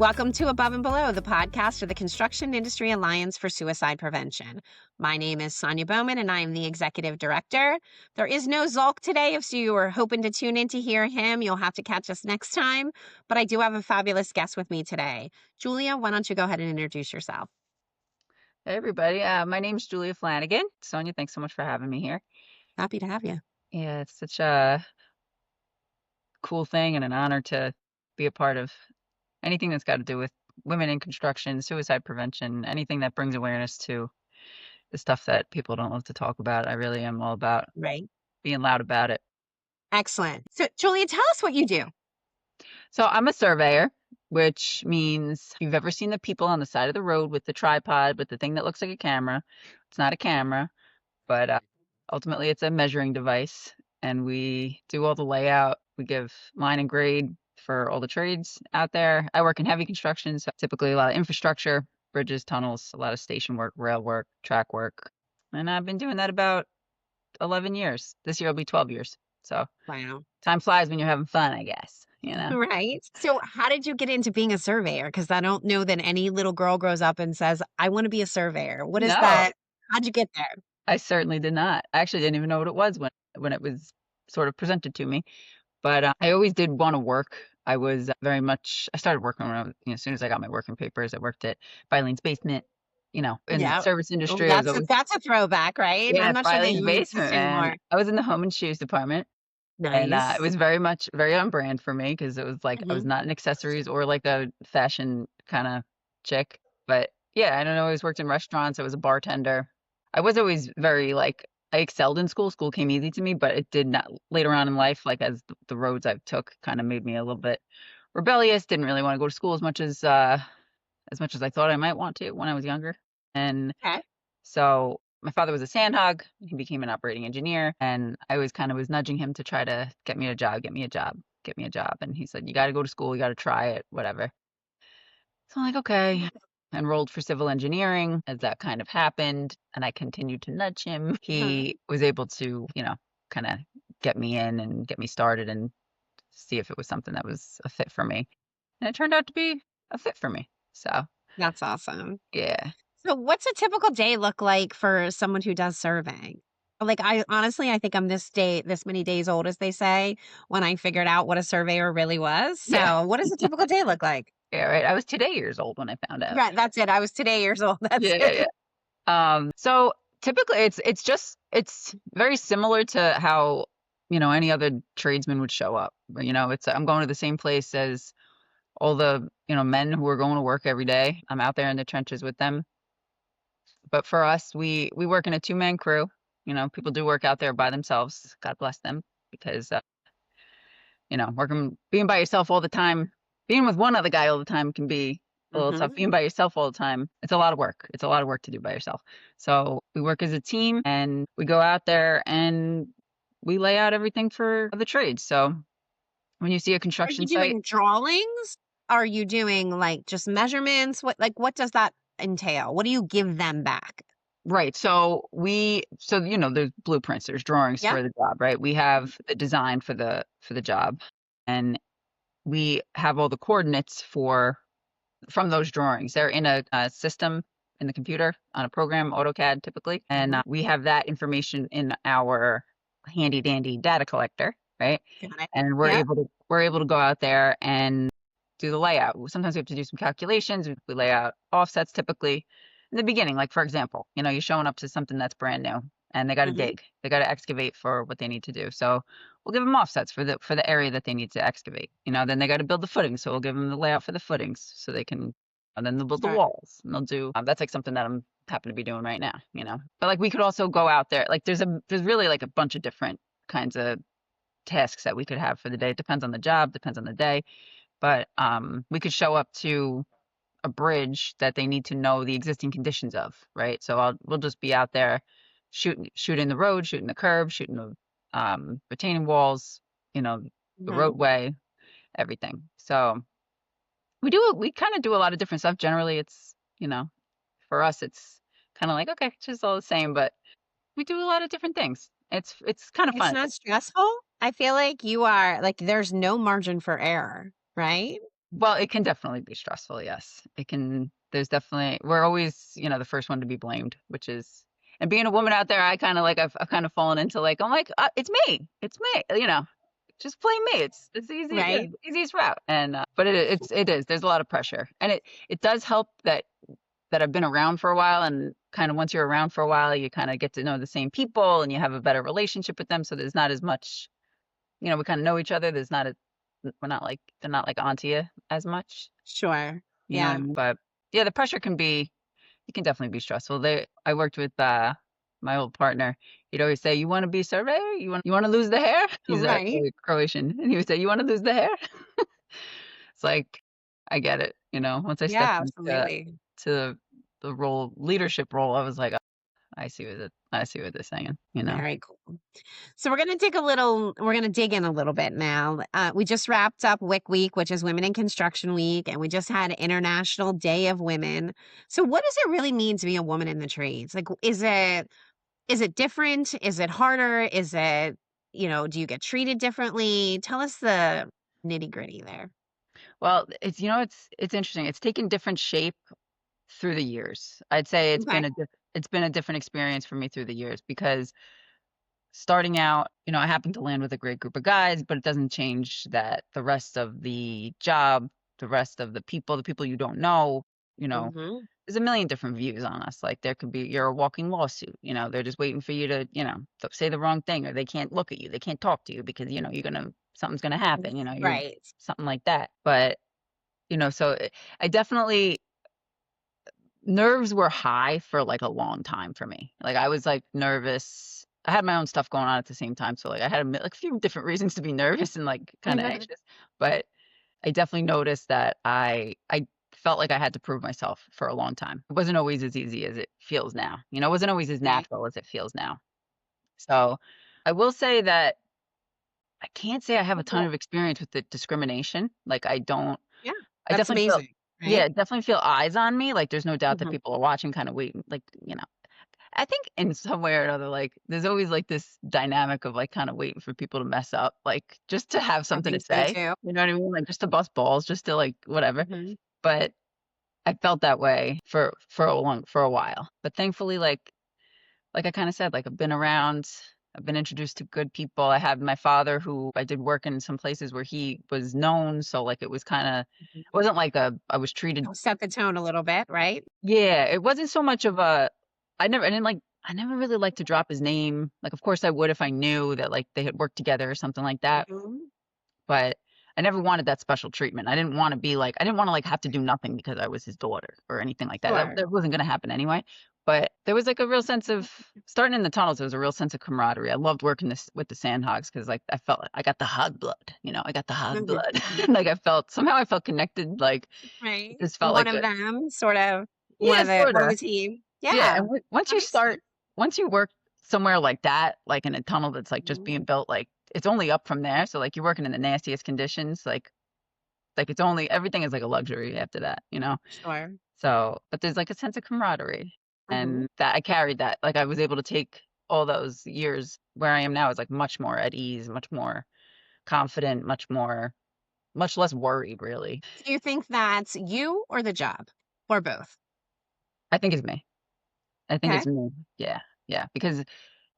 Welcome to Above and Below, the podcast of the Construction Industry Alliance for Suicide Prevention. My name is Sonya Bohmann, and I am the executive director. There is no Zolk today, if you were hoping to tune in to hear him, you'll have to catch us next time. But I do have a fabulous guest with me today. Julia, why don't you go ahead and introduce yourself? Hey everybody, my name's Julia Flanagan. Sonia, thanks so much for having me here. Happy to have you. Yeah, it's such a cool thing and an honor to be a part of anything that's got to do with women in construction, suicide prevention, anything that brings awareness to the stuff that people don't love to talk about. I really am all about Right. being loud about it. Excellent. So, Julia, tell us what you do. So I'm a surveyor, which means if you've ever seen the people on the side of the road with the tripod, with the thing that looks like a camera. It's not a camera, but ultimately it's a measuring device, and we do all the layout. We give line and grade for all the trades out there. I work in heavy construction, so typically a lot of infrastructure, bridges, tunnels, a lot of station work, rail work, track work. And I've been doing that about 11 years. This year will be 12 years. So Wow. time flies when you're having fun, I guess, you know? Right. So, how did you get into being a surveyor? Because I don't know that any little girl grows up and says, I want to be a surveyor. What is No, that? How'd you get there? I certainly did not. I actually didn't even know what it was when it was sort of presented to me. But I always did want to work. I was I started working when I was, as soon as I got my working papers. I worked at Filene's Basement, in the Yeah. service Oh, industry. I was that's always, that's a throwback, right? yeah, I'm not sure they Filene's even exist Basement, man. anymore. I was in the home and shoes department. And it Nice. was very on brand for me because it was like I was Mhm. not an accessories or like a fashion kind of chick. But yeah, I don't know. I always worked in restaurants. I was a bartender. I was always very like I excelled in school. School came easy to me, but it did not later on in life. Like as the roads I took kind of made me a little bit rebellious. Didn't really want to go to school as much as I thought I might want to when I was younger. And Okay. so my father was a sand hog. He became an operating engineer, and I always kind of was nudging him to try to get me a job, get me a job, get me a job. And he said, "You got to go to school. You got to try it, whatever." So I'm like, okay. Enrolled for civil engineering as that kind of happened, and I continued to nudge him. Uh-huh. He was able to, kind of get me in and get me started and see if it was something that was a fit for me. And it turned out to be a fit for me. So, That's awesome. yeah. So, what's a typical day look like for someone who does surveying? Like, I honestly, I think I'm this many days old, as they say, when I figured out what a surveyor really was. Yeah. So, what does a typical day look like? Yeah, right. I was today years old when I found out. Right. That's it. I was today years old. That's Yeah, yeah, it. yeah. So typically it's very similar to how, any other tradesman would show up. It's I'm going to the same place as all the, men who are going to work every day. I'm out there in the trenches with them. But for us, we work in a two-man crew. People do work out there by themselves. God bless them, because being by yourself all the time, being with one other guy all the time can be a little tough. Hmm. Being by yourself all the time, it's a lot of work. It's a lot of work to do by yourself. So we work as a team, and we go out there and we lay out everything for the trades. So when you see a Are you construction site, doing drawings? Are you doing like just measurements? What does that entail? What do you give them back? right? There's blueprints, there's drawings Yep. for the job, right? We have the design for the job, and we have all the coordinates from those drawings. They're in a system in the computer on a program, AutoCAD typically, and Mhm. we have that information in our handy dandy data collector, right? Got it. And Yep. we're able to go out there and do the layout. Sometimes we have to do some calculations. We lay out offsets typically in the beginning. Like for example, you're showing up to something that's brand new, and they got to Hmm. dig, they got to excavate for what they need to do. So we'll give them offsets for the area that they need to excavate. Then they got to build the footings, so we'll give them the layout for the footings so they can. And then they'll build the Sure. walls, and they'll do. That's like something that I'm happen to be doing right now. But like we could also go out there. Like there's really like a bunch of different kinds of tasks that we could have for the day. It depends on the job, depends on the day. But we could show up to a bridge that they need to know the existing conditions of, right? So we'll just be out there shooting the road, shooting the curb, shooting the retaining walls, the Hmm. roadway, everything. So we kind of do a lot of different stuff. Generally, it's for us, it's kind of like okay, it's just all the same, but we do a lot of different things. It's kind of It's fun. not stressful. I feel like you are like there's no margin for error, right? Well, it can definitely be stressful, yes. It can there's definitely we're always, the first one to be blamed, which is and being a woman out there, I kind of like I've kind of fallen into like I'm like it's me. It's me, Just blame me. It's easy, Right? the easiest route. And but it is. There's a lot of pressure. And it does help that I've been around for a while, and kind of once you're around for a while, you kind of get to know the same people and you have a better relationship with them, so there's not as much, we kind of know each other. There's not a we're not like they're not like onto you as much. Sure. You know what I Yeah. mean? But yeah, the pressure it can definitely be stressful. I worked with my old partner. He'd always say, "You want to be surveyor? You want to lose the hair?" He's Right. Croatian, and he would say, "You want to lose the hair?" It's like I get it. Once I stepped Yeah, into absolutely. to the leadership role, I was like, I see what they're saying. Very cool. So we're going to dig in a little bit now. We just wrapped up WIC Week, which is Women in Construction Week, and we just had International Day of Women. So what does it really mean to be a woman in the trades? Like, is it different? Is it harder? Is it, do you get treated differently? Tell us the nitty gritty there. Well, it's interesting. It's taken different shape through the years. I'd say Okay. it's been a different experience for me through the years because starting out, I happened to land with a great group of guys, but it doesn't change that the rest of the job, the rest of the people you don't know, you know, Hmm. there's a million different views on us. Like there could be you're a walking lawsuit, they're just waiting for you to, say the wrong thing, or they can't look at you, they can't talk to you because something's gonna happen, you're Right. something like that. But so I definitely nerves were high for like a long time for me. Like I was like nervous. I had my own stuff going on at the same time, so like I had like a few different reasons to be nervous and like kind of anxious. But I definitely noticed that I felt like I had to prove myself for a long time. It wasn't always as easy as it feels now. It wasn't always as Right. natural as it feels now. So I will say that I can't say I have a ton of experience with the discrimination. Like I don't. Yeah. I That's definitely feel. amazing. Yeah, Right. definitely feel eyes on me. Like there's no doubt that Hmm. people are watching, kind of waiting, like, I think in some way or another, like there's always like this dynamic of like kind of waiting for people to mess up, like just to have I something to think so say. too. You know what I mean? Like just to bust balls, just to like whatever. Hmm. But I felt that way for a while. But thankfully, like I kind of said, like I've been around, I've been introduced to good people. I had my father who I did work in some places where he was known, so like it was kind of it wasn't like I was treated. Set the tone a little bit, right? Yeah, it wasn't so much of a I never really liked to drop his name. Like, of course I would if I knew that like they had worked together or something like that, Mhm. but I never wanted that special treatment. I didn't want to like have to do nothing because I was his daughter or anything like that. That, Sure. that wasn't going to happen anyway. But there was like a real sense of starting in the tunnels. There was a real sense of camaraderie. I loved working this with the Sandhogs because like I felt like I got the hog blood. I got the hog Mhm. blood. Like I felt connected. Like Right. it just felt One like of a them, sort of yeah, sort one of of. the team. Yeah, Yeah. and once That you makes sense. once you work somewhere like that, like in a tunnel that's like just Mhm. being built, like it's only up from there. So like you're working in the nastiest conditions, like it's only everything is like a luxury after that. Sure. So, but there's like a sense of camaraderie, Mhm. and that I carried that. Like I was able to take all those years where I am now is like much more at ease, much more confident, much less worried, really. Do you think that's you or the job? Or both? I think it's me. I think Okay. it's me. Yeah, yeah, because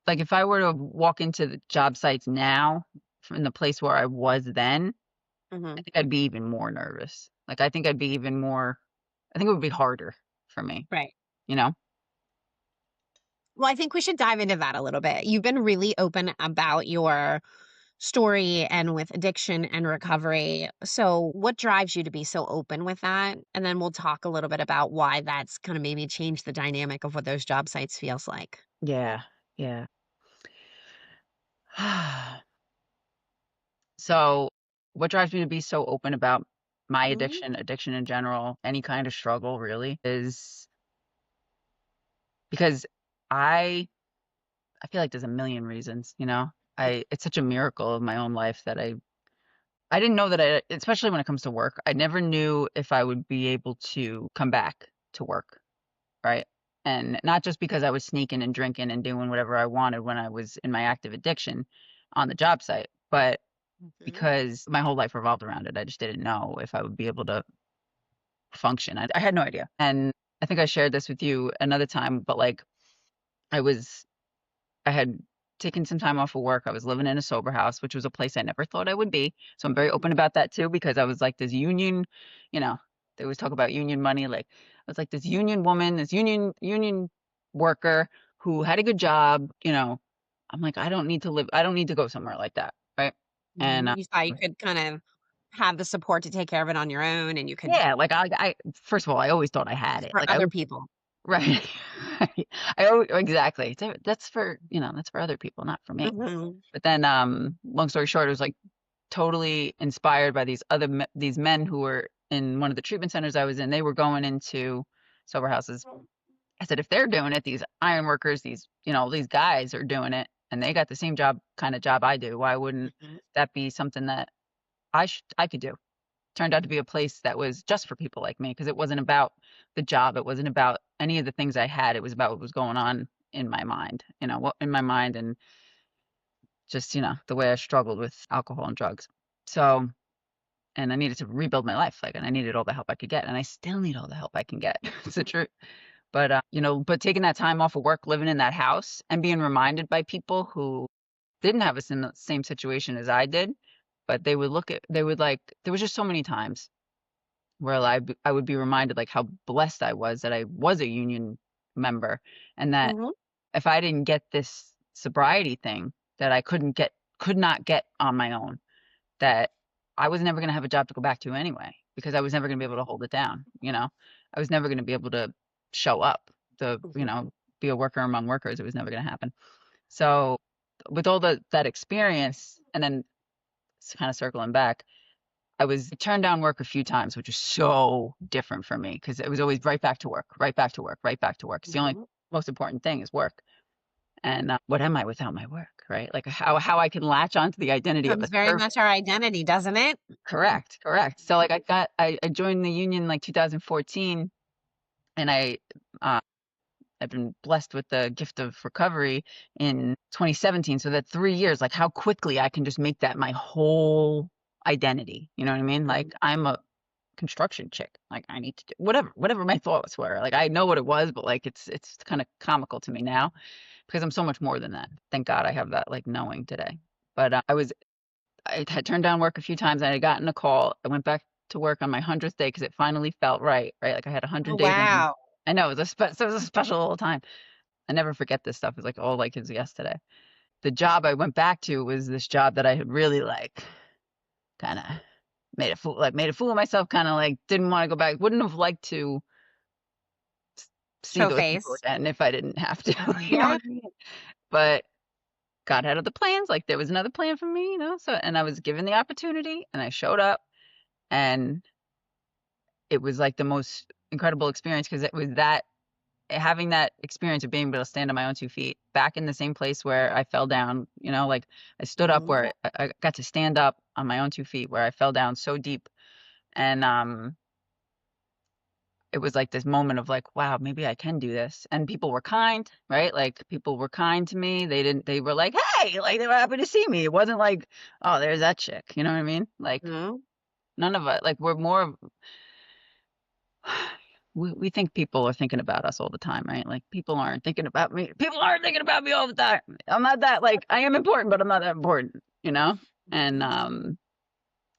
like, if I were to walk into the job sites now from the place where I was then, I Mhm. think I'd be even more nervous. Like, I think it would be harder for me, Right. you know? Well, I think we should dive into that a little bit. You've been really open about your story and with addiction and recovery. So, what drives you to be so open with that? And then we'll talk a little bit about why that's kind of maybe changed the dynamic of what those job sites feels like. Yeah, yeah. So, what drives me to be so open about my Mhm. addiction in general, any kind of struggle really, is because I I feel like there's a million reasons. It's such a miracle of my own life that I didn't know that especially when it comes to work, I never knew if I would be able to come back to work, right? And not just because I was sneaking and drinking and doing whatever I wanted when I was in my active addiction on the job site, but because my whole life revolved around it. I just didn't know if I would be able to function. I had no idea. And I think I shared this with you another time, but like I was I had taken some time off of work. I was living in a sober house, which was a place I never thought I would be. So I'm very open about that too, because I was like this union, you know, they always talk about union money. Like I was like this union woman, this union worker who had a good job, you know. I'm like, I don't need to live, I don't need to go somewhere like that. Right. And You thought you could kind of have the support to take care of it on your own, and you could yeah, like first of all, I always thought I had it. for Like I other was people. right. I always, exactly. That's for, you know, that's for other people, not for me. Mhm. But then, long story short, it was like totally inspired by these men who were in one of the treatment centers I was in. They were going into sober houses. I said, if they're doing it, these iron workers, these, you know, these guys are doing it, and they got the same kind of job I do. Why wouldn't Mhm. that be something that I could do? Turned out to be a place that was just for people like me, because it wasn't about the job. It wasn't about any of the things I had. It was about what was going on in my mind, you know, what in my mind, and just, you know, the way I struggled with alcohol and drugs. So, and I needed to rebuild my life, like, and I needed all the help I could get, and I still need all the help I can get. It's the truth. But, you know, but taking that time off of work, living in that house, and being reminded by people who didn't have a same situation as I did, but they would like, there was just so many times where I would be reminded like how blessed I was that I was a union member, and that Mhm. if I didn't get this sobriety thing that I could not get on my own, that I was never going to have a job to go back to anyway, because I was never going to be able to hold it down, you know. I was never going to be able to show up to, you Mhm. know, be a worker among workers. It was never going to happen. So with all that experience, and then kind of circling back, I was turned down work a few times, which is so different for me, because it was always right back to work, right back to work, right back to work. It's the only Mhm. most important thing is work. And what am I without my work, right? Like how I can latch onto the identity of a Becomes very servant. much our identity, doesn't it? Correct, correct. So like I joined the union like 2014, and uh, I've been blessed with the gift of recovery in 2017. So that 3 years, like how quickly I can just make that my whole identity. You know what I mean? Like Mhm. I'm a construction chick. Like I need to do whatever my thoughts were. Like I know what it was, but like it's kind of comical to me now, because I'm so much more than that. Thank God I have that like knowing today. But I had turned down work a few times, and I had gotten a call. I went back to work on my 100th day because it finally felt right, right? Like I had Oh, 100 days in me. wow. I know so it was a special little time. I never forget this stuff. It's like all like it's yesterday. The job I went back to was this job that I had really like kind of made a fool of myself, kind of like didn't want to go back. Wouldn't have liked to see Show those people face. again if I didn't have to. You know Yeah. what I mean? But God had other plans. Like there was another plan for me, you know. So and I was given the opportunity, and I showed up, and it was like the most incredible experience, because it was that having that experience of being able to stand on my own 2 feet back in the same place where I fell down, you know, like I stood up Mhm. where I got to stand up on my own 2 feet where I fell down so deep. And it was like this moment of like, wow, maybe I can do this. And people were kind, right? Like people were kind to me. They were like, hey, like they were happy to see me. It wasn't like, oh, there's that chick. You know what I mean? Like Mhm. none of it, like we're more we think people are thinking about us all the time, right? Like people aren't thinking about me. People aren't thinking about me all the time. I'm not that like I am important, but I'm not that important, you know? And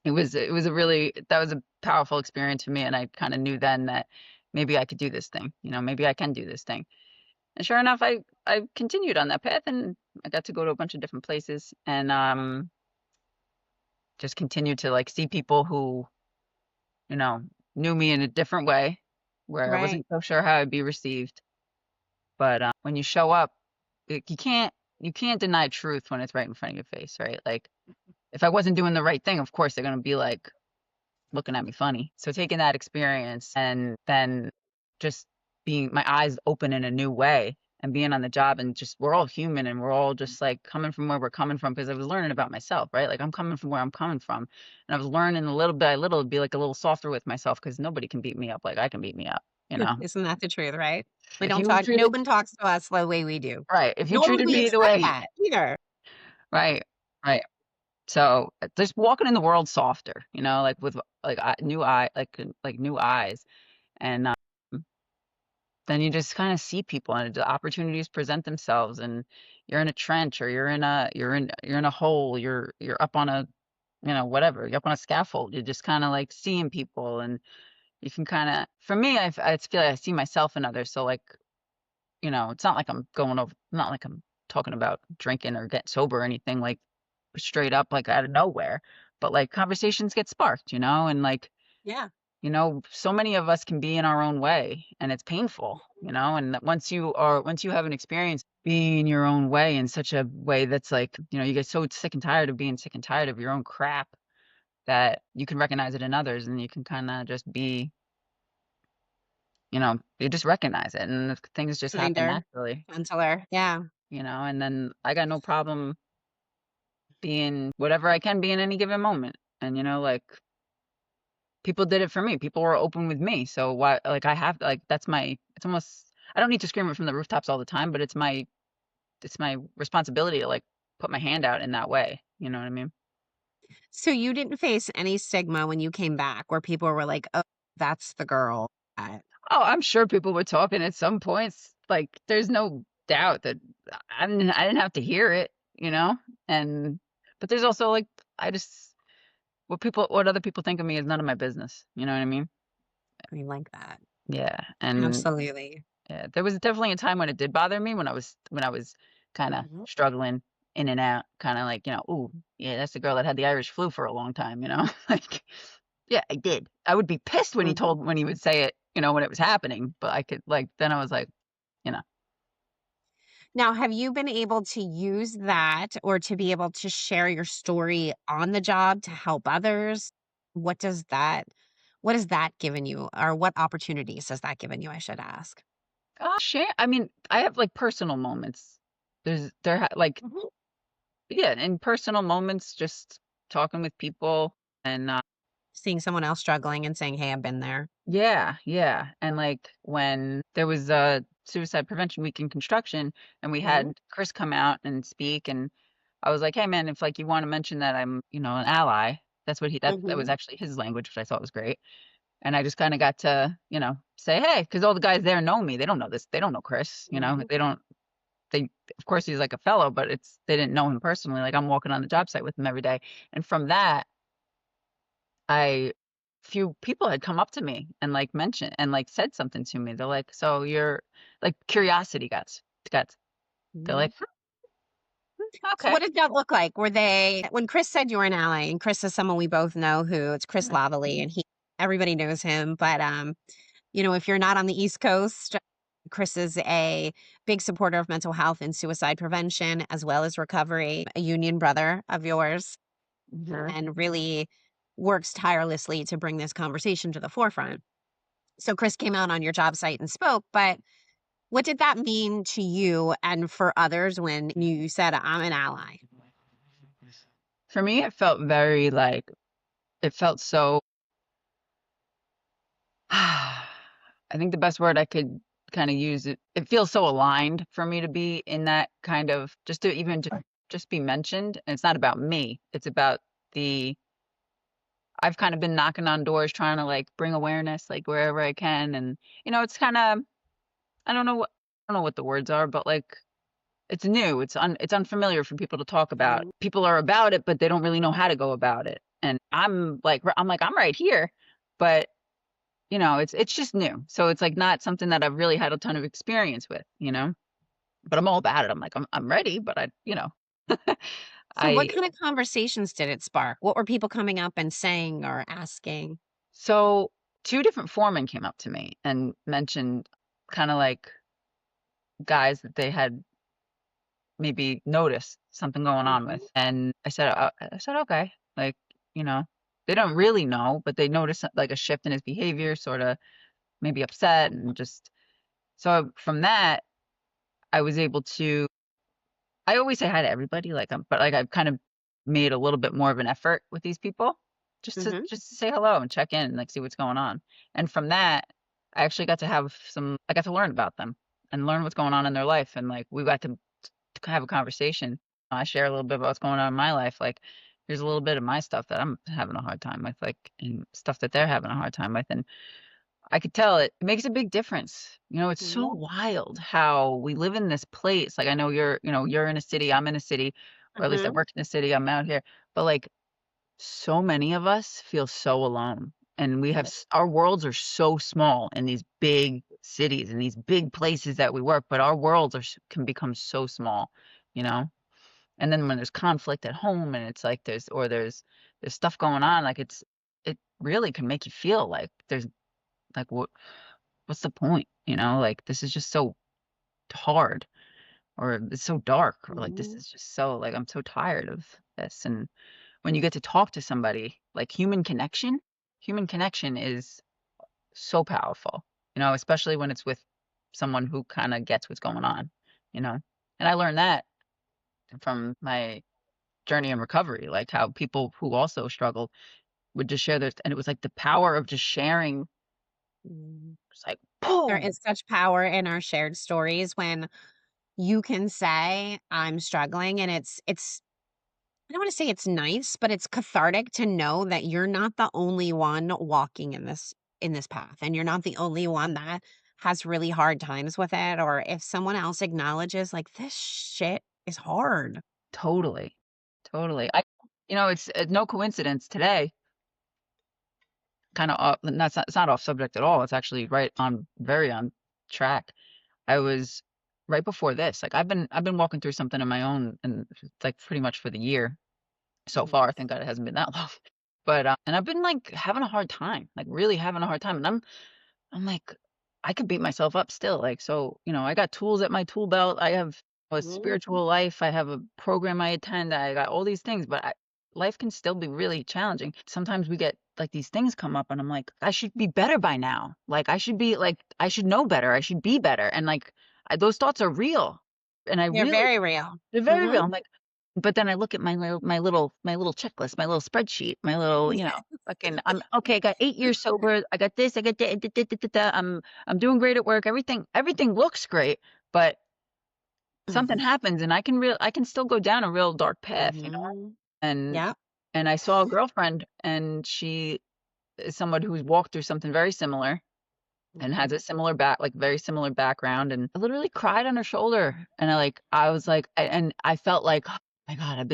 it was a really that was a powerful experience for me, and I kind of knew then that maybe I could do this thing, you know, maybe I can do this thing. And sure enough, I continued on that path, and I got to go to a bunch of different places, and just continued to like see people who, you know, knew me in a different way, where I Right. wasn't so sure how I'd be received. But when you show up, you can't deny truth when it's right in front of your face, right? Like if I wasn't doing the right thing, of course they're gonna be like looking at me funny. So taking that experience, and then just being my eyes open in a new way, and being on the job, and just we're all human, and we're all just like coming from where we're coming from, because I was learning about myself, right? Like I'm coming from where I'm coming from, and I was learning a little by little to be like a little softer with myself, because nobody can beat me up like I can beat me up, you know. Isn't that the truth, right? We If don't you talk no treated one talks to us the way we do. Right, if you Nor would treated we me the expect way that either. right, right. So just walking in the world softer, you know, like with like new eyes, and then you just kind of see people and the opportunities present themselves, and you're in a trench, or you're in a hole, you're up on a, you know, whatever, you're up on a scaffold. You're just kind of like seeing people, and you can kind of, for me, I feel like I see myself in others. So like, you know, it's not like I'm going over, not like I'm talking about drinking or getting sober or anything like straight up like out of nowhere, but like conversations get sparked, you know, and like, Yeah. you know, so many of us can be in our own way and it's painful, you know, and that once you have an experience being in your own way in such a way that's like, you know, you get so sick and tired of being sick and tired of your own crap that you can recognize it in others, and you can kind of just be, you know, you just recognize it, and things just happen Kinder, naturally, gentler. Yeah. you know, and then I got no problem being whatever I can be in any given moment. And, you know, like people did it for me. People were open with me. So why, like I have, like, that's my, it's almost, I don't need to scream it from the rooftops all the time, but it's my responsibility to like put my hand out in that way. You know what I mean? So you didn't face any stigma when you came back where people were like, "Oh, that's the girl." Oh, I'm sure people were talking at some points. Like, there's no doubt that I didn't have to hear it, you know? And, but there's also like, I just, what other people think of me is none of my business. You know what I mean? I like that. Yeah. And Absolutely. yeah, there was definitely a time when it did bother me, when I was kind of Mhm. struggling in and out, kind of like, you know, ooh, yeah, that's the girl that had the Irish flu for a long time, you know? Like, yeah, I did. I would be pissed Mhm. when he would say it, you know, when it was happening, but I could like, then I was like, you know, Now, have you been able to use that or to be able to share your story on the job to help others? What does that what has that given you, or what opportunities has that given you, I should ask? share. I mean, I have like personal moments. Like, Mhm. yeah, in personal moments, just talking with people, and Seeing someone else struggling and saying, "Hey, I've been there." yeah, yeah. And like when there was a suicide prevention week in construction, and we Mhm. had Chris come out and speak, and I was like, "Hey man, if like you want to mention that I'm, you know, an ally," that was Mhm. actually his language, which I thought was great. And I just kind of got to, you know, say, "Hey," because all the guys there know me. They don't know this. They don't know Chris, you know. Mhm. They of course he's like a fellow, but it's they didn't know him personally. Like I'm walking on the job site with him every day. And from that, I few people had come up to me and like mentioned and like said something to me. They're like, "So you're like curiosity got they're Mhm. like, So okay." what did that look like? Were they when Chris said you're an ally, and Chris is someone we both know who it's Chris Lavallee, and he everybody knows him, but if you're not on the East Coast, Chris is a big supporter of mental health and suicide prevention as well as recovery, a union brother of yours, Mhm. and really works tirelessly to bring this conversation to the forefront. So Chris came out on your job site and spoke, but what did that mean to you and for others when you said, "I'm an ally"? For me, it felt very like it felt so I think the best word I could kind of use it, it feels so aligned for me to be in that kind of just to even just be mentioned. And it's not about me. It's about the I've kind of been knocking on doors trying to like bring awareness like wherever I can. And you know, it's kind of I don't know what the words are, but like it's new. It's unfamiliar for people to talk about. Mhm. People are about it, but they don't really know how to go about it. And I'm right here, but you know, it's just new. So it's like not something that I've really had a ton of experience with, you know. But I'm all about it. I'm ready, but you know, So what I kind of conversations did it spark? What were people coming up and saying or asking? so two different foremen came up to me and mentioned kind of like guys that they had maybe noticed something going on Mhm. with. And I said, okay, like, you know, they don't really know, but they noticed like a shift in his behavior, sort of maybe upset and just, so from that, I was able to, I always say hi to everybody, like, but like I've kind of made a little bit more of an effort with these people Mhm. just to say hello and check in and like see what's going on. And from that, I got to learn about them and learn what's going on in their life. And like, we got to have a conversation. I share a little bit about what's going on in my life. Like, here's a little bit of my stuff that I'm having a hard time with, like, and stuff that they're having a hard time with. And I could tell it makes a big difference. It's so Mhm. wild how we live in this place. Like, I know you're in a city, I'm in a city, or at least I Mhm. work in a city, I'm out here. But like, so many of us feel so alone. And we have Yeah. our worlds are so small in these big cities and these big places that we work, but our worlds can become so small, you know? And then when there's conflict at home and it's like there's stuff going on, like it really can make you feel like there's like what's the point? Like this is just so hard, or it's so dark, or like this Mhm. is just so like I'm so tired of this. And when you get to talk to somebody, like human connection is so powerful, especially when it's with someone who kind of gets what's going on, you know. And I learned that from my journey in recovery, like how people who also struggled would just share their, and it was like the power of just sharing. Mhm. It's like There boom. is such power in our shared stories when you can say, "I'm struggling," and it's I don't wanna say it's nice, but it's cathartic to know that you're not the only one walking in this path, and you're not the only one that has really hard times with it, or if someone else acknowledges, like, "This shit is hard." Totally. Totally. It's no coincidence today, kind of off, that's not, it's not off subject at all. It's actually right on, very on track. I was right before this, like I've been walking through something on my own, and it's like pretty much for the year so Mhm. far. Thank God it hasn't been that long. But and I've been like having a hard time, like really having a hard time. And I'm like, I could beat myself up still. Like, so, I got tools at my tool belt. I have a Mhm. spiritual life. I have a program I attend. I got all these things, but life can still be really challenging. Sometimes we get like these things come up and I'm like, I should be better by now. Like, I should know better. I should be better. And like, those thoughts are real. And They're very real. they're very real. Mhm. I'm like, but then I look at my little checklist, my little spreadsheet, my little, fucking, I'm okay. I got 8 years sober. I got this. I got that. Da, da, da, da, da. I'm doing great at work. Everything looks great, but something Mhm. happens, and I can still go down a real dark path, Mhm. And Yep. and I saw a girlfriend, and she is someone who's walked through something very similar and has Mhm. a like very similar background. And I literally cried on her shoulder, and I was like, and I felt like, oh my God,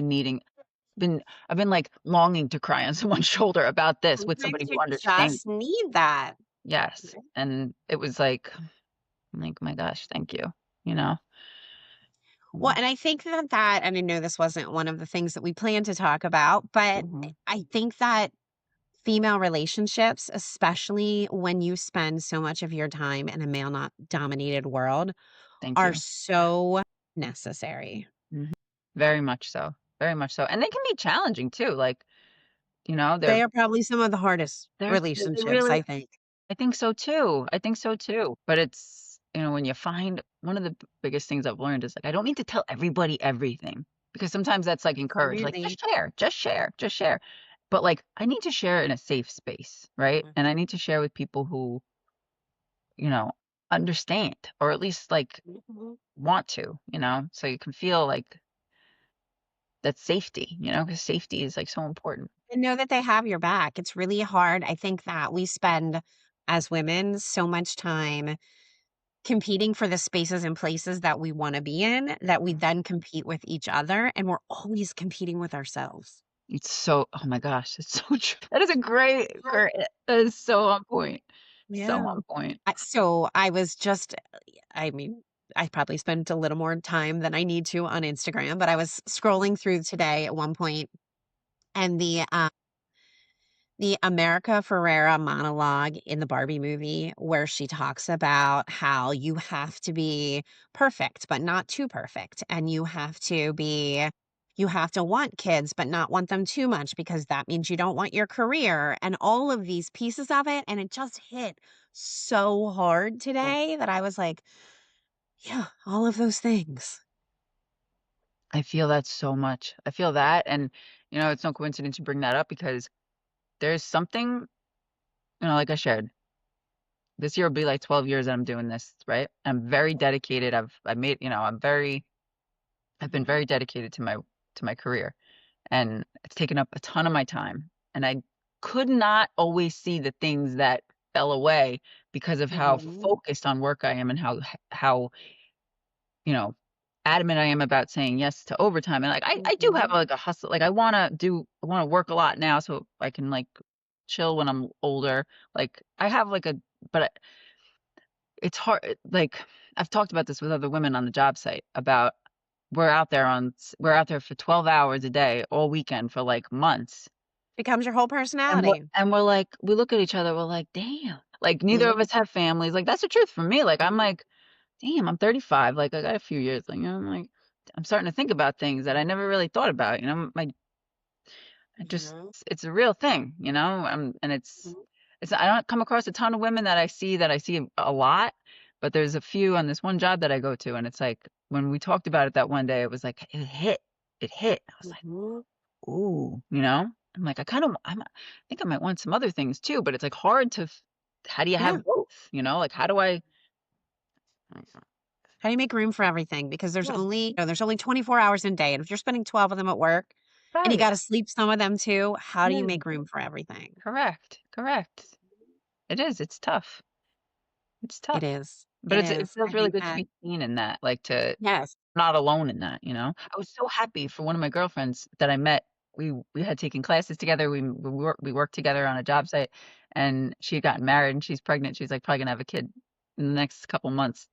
been I've been like longing to cry on someone's shoulder about this with Sometimes somebody who you understands. just need that. Yes. And it was like, I'm like, my gosh, thank you. You know? Well, Mm, and I think and I know this wasn't one of the things that we planned to talk about, but mhm. I think that female relationships, especially when you spend so much of your time in a male not dominated world, Thank are you. so necessary. Mhm. Very much so. Very much so. And they can be challenging too. Like, They are probably some of the hardest they relationships, really, I think. I think so too. I think so too. But it's, when you find one of the biggest things I've learned is like, I don't need to tell everybody everything, because sometimes that's like encouraged, like Absolutely. just share, just share. But like, I need to share in a safe space, right? And I Mhm. need to share with people who, you know, understand, or at least like Mhm. want to, so you can feel like that safety, because safety is like so important. And know that they have your back. It's really hard. I think that we spend, as women, so much time competing for the spaces and places that we wanna be in, that we Mhm. then compete with each other, and we're always competing with ourselves. It's so, oh my gosh, it's so true. That is a great, that is so on point. So Yeah. on point. I was just I mean, I probably spent a little more time than I need to on Instagram, but I was scrolling through today at one point, and the America Ferrera monologue in the Barbie movie where she talks about how you have to be perfect, but not too perfect. And you have to want kids, but not want them too much because that means you don't want your career and all of these pieces of it. And it just hit so hard today that I was like, yeah, all of those things. I feel that so much. I feel that. And, it's no coincidence you bring that up, because there's something, like I shared, this year will be like 12 years that I'm doing this, right? I'm very dedicated. I made, I've been Mhm. very dedicated to my career. and it's taken up a ton of my time. And I could not always see the things that fell away because of how Mhm. focused on work I am and how, you know, adamant I am about saying yes to overtime. And like I do have Mhm. like a hustle. Like I wanna work a lot now so I can like chill when I'm older. Like I have like a but it's hard like I've talked about this with other women on the job site about we're out there for 12 hours a day all weekend for like months. Becomes your whole personality. And we're like we look at each other, we're like, "Damn." Like neither of Mhm. us have families. Like that's the truth for me. Like I'm Mhm. like, "Damn, I'm 35. Like I got a few years." Like, I'm like I'm starting to think about things that I never really thought about, my I just Mhm. it's a real thing, and Mhm. it's I don't come across a ton of women that I see a lot, but there's a few on this one job that I go to, and it's like when we talked about it that one day, it was like it hit. It hit. I was like, Mhm. "Ooh," you know? I'm like, I think I might want some other things too, but it's like hard to how do you Yeah. have both, Like how do I How do you make room for everything? Because there's Yeah, only, there's only 24 hours in a day, and if you're spending 12 of them at work and you right. gotta sleep some of them too, how do you Yeah, make room for everything? correct. Correct. It is. It's tough. It's It tough. is. But It it is. feels I really think good to that be seen in that, like, to yes. not alone in that, I was so happy for one of my girlfriends that I met. We had taken classes together, we worked together on a job site, and she had gotten married, and she's pregnant, she's, like, probably gonna have a kid in the next couple months,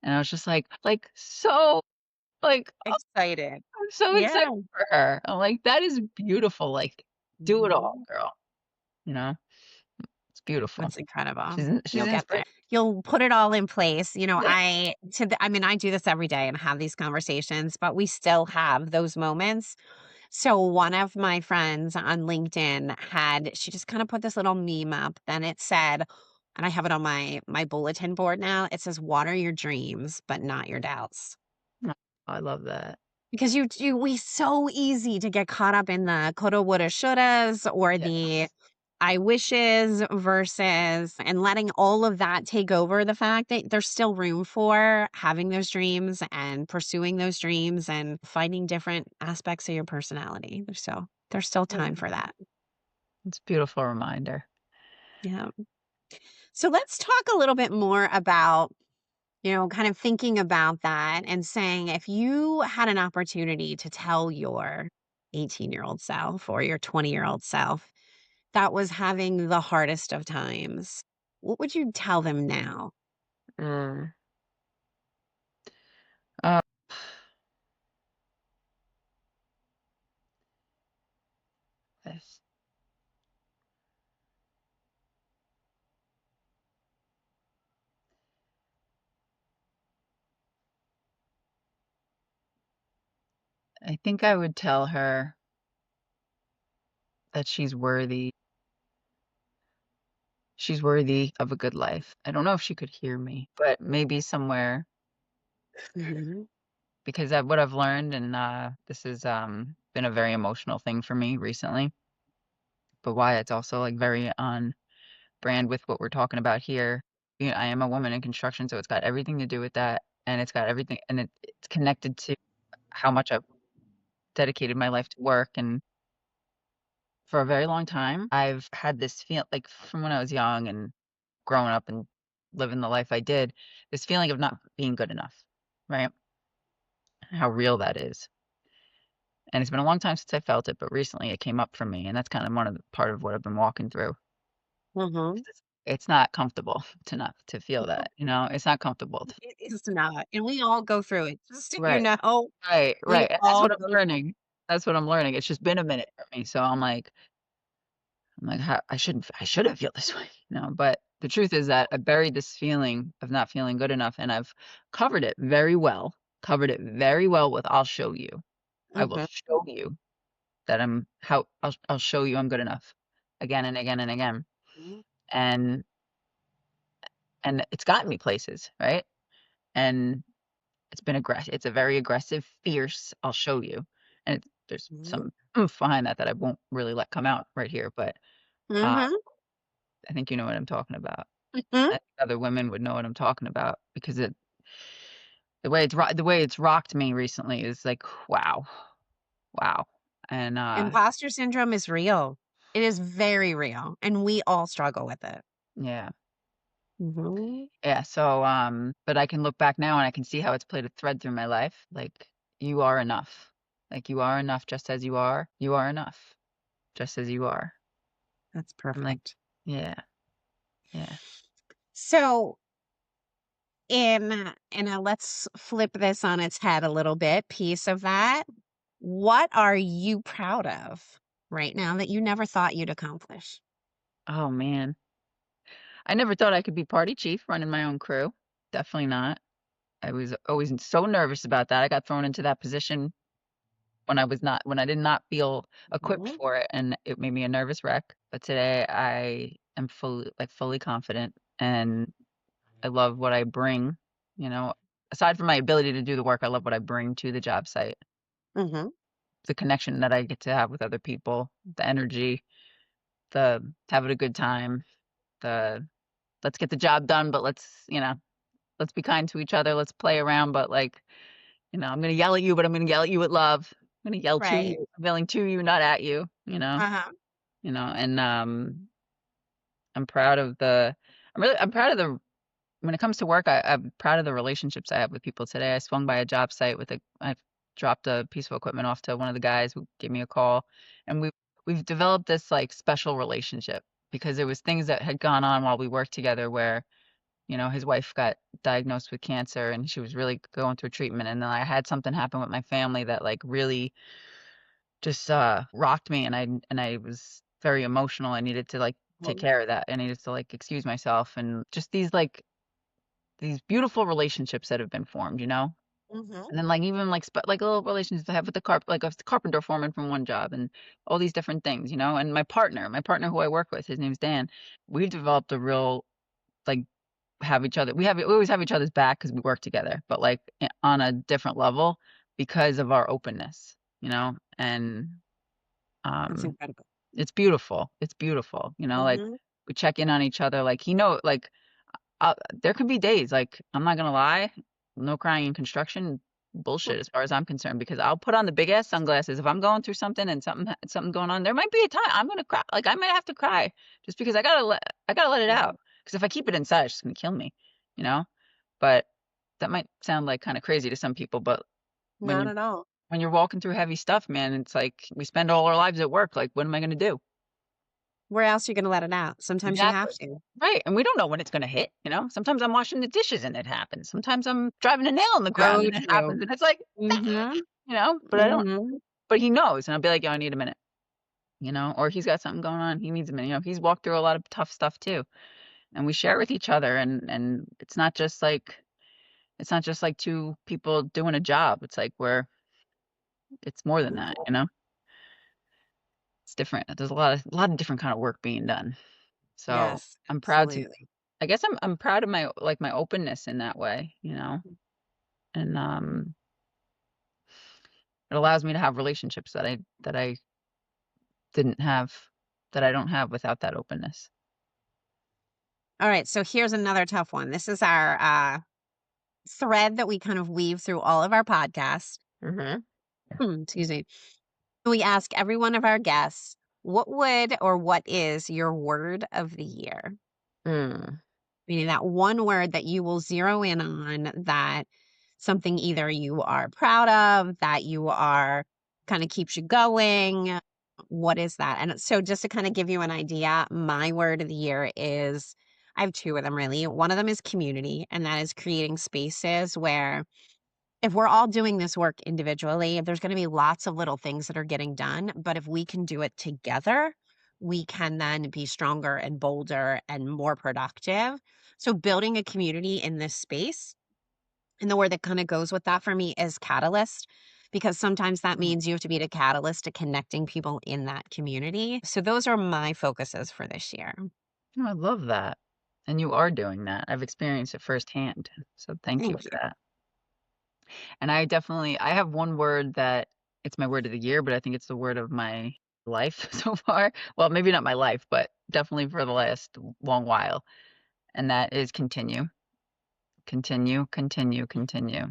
and I was just so, oh, Excited. I'm so Yeah. excited for her. I'm like, "That is beautiful, like, do it all, Mhm. girl," you know? It's beautiful. That's incredible. She's You'll an get there. inspiration. You'll put it all in place. Yeah. I mean, I do this every day and have these conversations, but we still have those moments. So one of my friends on LinkedIn she just kind of put this little meme up. Then it said, and I have it on my bulletin board now. It says, "Water your dreams, but not your doubts." Oh, I love that. Because we so easy to get caught up in the coulda, woulda, shouldas or Yeah. the I wishes versus and letting all of that take over the fact that there's still room for having those dreams and pursuing those dreams and finding different aspects of your personality. There's still Yeah. time for that. It's a beautiful reminder. Yeah. So let's talk a little bit more about, kind of thinking about that and saying if you had an opportunity to tell your 18-year-old self or your 20-year-old self that was having the hardest of times, what would you tell them now? Mm. Uh, this I think I would tell her that she's worthy of a good life. I don't know if she could hear me, but maybe somewhere Mhm. because what I've learned, and this has been a very emotional thing for me recently, but why it's also like very on brand with what we're talking about here. I am a woman in construction, so it's got everything to do with that, and it's got everything, and it's connected to how much I've dedicated my life to work. And for a very long time, I've had this feel like from when I was young and growing up and living the life I did, this feeling of not being good enough, right? How real that is. And it's been a long time since I felt it, but recently it came up for me, and that's kind of part of what I've been walking through. Mhm. It's not comfortable to not to feel that, It's not comfortable. It is not, and we all go through it. Just so you Right, know, right, we right. And that's all what I'm go through learning. That's what I'm learning. It's just been a minute for me, so I'm like, "How I shouldn't feel this way," but the truth is that I buried this feeling of not feeling good enough, and I've covered it very well with "I'll show you. I will Mhm. show you that I'll show you I'm good enough," again and again and again, Mhm. and it's gotten me places, right? And it's a very aggressive, fierce "I'll show you," and there's Mhm. some oomph behind that I won't really let come out right here, but, uh, Mhm. I think you know what I'm talking about. Mhm. I think other women would know what I'm talking about because the way it's rocked me recently is like, wow, wow. And Imposter syndrome is real. It is very real, and we all struggle with it. yeah. Mhm. Yeah, so but I can look back now and I can see how it's played a thread through my life. Like you are enough. Like you are enough just as you are. You are enough just as you are. That's I'm like, perfect. yeah, yeah. So, in a let's flip this on its head a little bit, piece of that, what are you proud of right now that you never thought you'd accomplish? Oh man. I never thought I could be party chief running my own crew. Definitely not. I was always so nervous about that. I got thrown into that position when I did not feel equipped Mhm. for it, and it made me a nervous wreck. But today I am fully confident, and I love what I bring, you know. Aside from my ability to do the work, I love what I bring to the job site. Mhm. The connection that I get to have with other people, the energy, the having a good time, the let's get the job done, but let's be kind to each other. Let's play around, but like, I'm gonna yell at you, but I'm gonna yell at you with love. I'm gonna yell to Right. you, I'm yelling to you, not at you, Uh-huh. and I'm proud of the I'm proud of the when it comes to work, I'm proud of the relationships I have with people today. I swung by a job site I dropped a piece of equipment off to one of the guys who gave me a call, and we've developed this like special relationship because there was things that had gone on while we worked together where, his wife got diagnosed with cancer and she was really going through treatment, and then I had something happen with my family that like really just rocked me, and I was very emotional. I needed to like take Mhm. care of that. I needed to like excuse myself, and just these beautiful relationships that have been formed. Mhm. And then like even like little relationships I have with like a carpenter foreman from one job and all these different things. And my partner who I work with, his name's Dan. We've developed a real like have each other. We always have each other's back because we work together, but like on a different level because of our openness. And That's um incredible. it's beautiful. It's beautiful. Like Mhm. we check in on each other. Like like there could be days, like, I'm not gonna lie, no crying in construction, bullshit as far as I'm concerned, because I'll put on the big ass sunglasses if I'm going through something and something going on. There might be a time I'm gonna cry, like I might have to cry just because I gotta let it Mhm. out. Because if I keep it inside, it's just gonna kill me, you know. But that might sound like kind of crazy to some people, but when Not you at all. when you're walking through heavy stuff, man, it's like we spend all our lives at work. Like, what am I gonna do? Where else are you gonna let it out? Sometimes you have Exactly. to. Right, and we don't know when it's gonna hit. Sometimes I'm washing the dishes and it happens. Sometimes I'm driving a nail in the ground So and it true. happens, and it's like, Mhm. but I don't Mhm. but he knows, and I'll be like, "Yo, I need a minute," or he's got something going on, he needs a minute. He's walked through a lot of tough stuff too, and we share with each other, and it's not just like two people doing a job. It's like it's more than that. It's different. There's a lot of different kind of work being done. So, Yes, I'm proud to absolutely. I guess I'm proud of my openness in that way. And it allows me to have relationships that I didn't have that I don't have without that openness. All right, so here's another tough one. This is our thread that we kind of weave through all of our podcasts. Mhm. Excuse me. We ask every one of our guests, what would or what is your word of the year? Mm. Meaning that one word that you will zero in on, that something either you are proud of, that you are kind of keeps you going. What is that? And so just to kind of give you an idea, my word of the year is I have two of them really. One of them is community, and that is creating spaces where if we're all doing this work individually, there's going to be lots of little things that are getting done. But if we can do it together, we can then be stronger and bolder and more productive. So, building a community in this space, and the word that kind of goes with that for me is catalyst, because sometimes that Mm. means you have to be the catalyst to connecting people in that community. So, those are my focuses for this year. Oh, I love that. And you are doing that. I've experienced it firsthand. So thank you Thank for you. that. And I have one word that it's my word of the year, but I think it's the word of my life so far. Well, maybe not my life, but definitely for the last long while. And that is continue. Continue, continue, continue.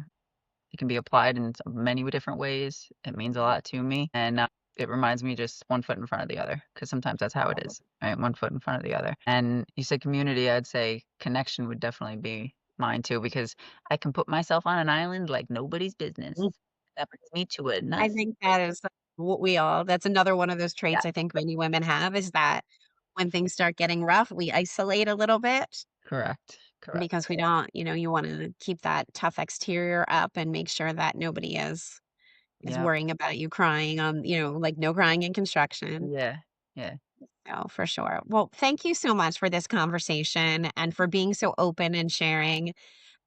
It can be applied in many different ways. It means a lot to me. And it reminds me just one foot in front of the other, because sometimes that's how it is, right? One foot in front of the other. And you said community, I'd say connection would definitely be mine too, because I can put myself on an island like nobody's business. Mm. That brings me to a I nice, think that is what we all that's another one of those yeah, traits I think many women have is that when things start getting rough, we isolate a little bit correct, correct. because we don't, you want to keep that tough exterior up and make sure that nobody is Yep. worrying about you crying on, like no crying in construction. Yeah, yeah. So for sure. Well, thank you so much for this conversation and for being so open and sharing.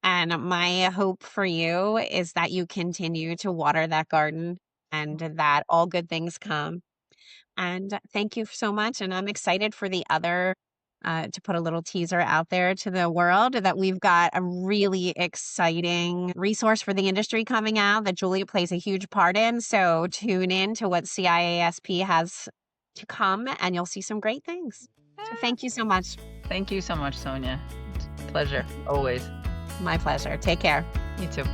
And my hope for you is that you continue to water that garden and that all good things come. And thank you so much. And I'm excited for the other, to put a little teaser out there to the world that we've got a really exciting resource for the industry coming out that Julia plays a huge part in. So tune in to what CIASP has to come and you'll see some great things. So thank you so much. Thank you so much, Sonia. Pleasure, always. My pleasure. Take care. You too.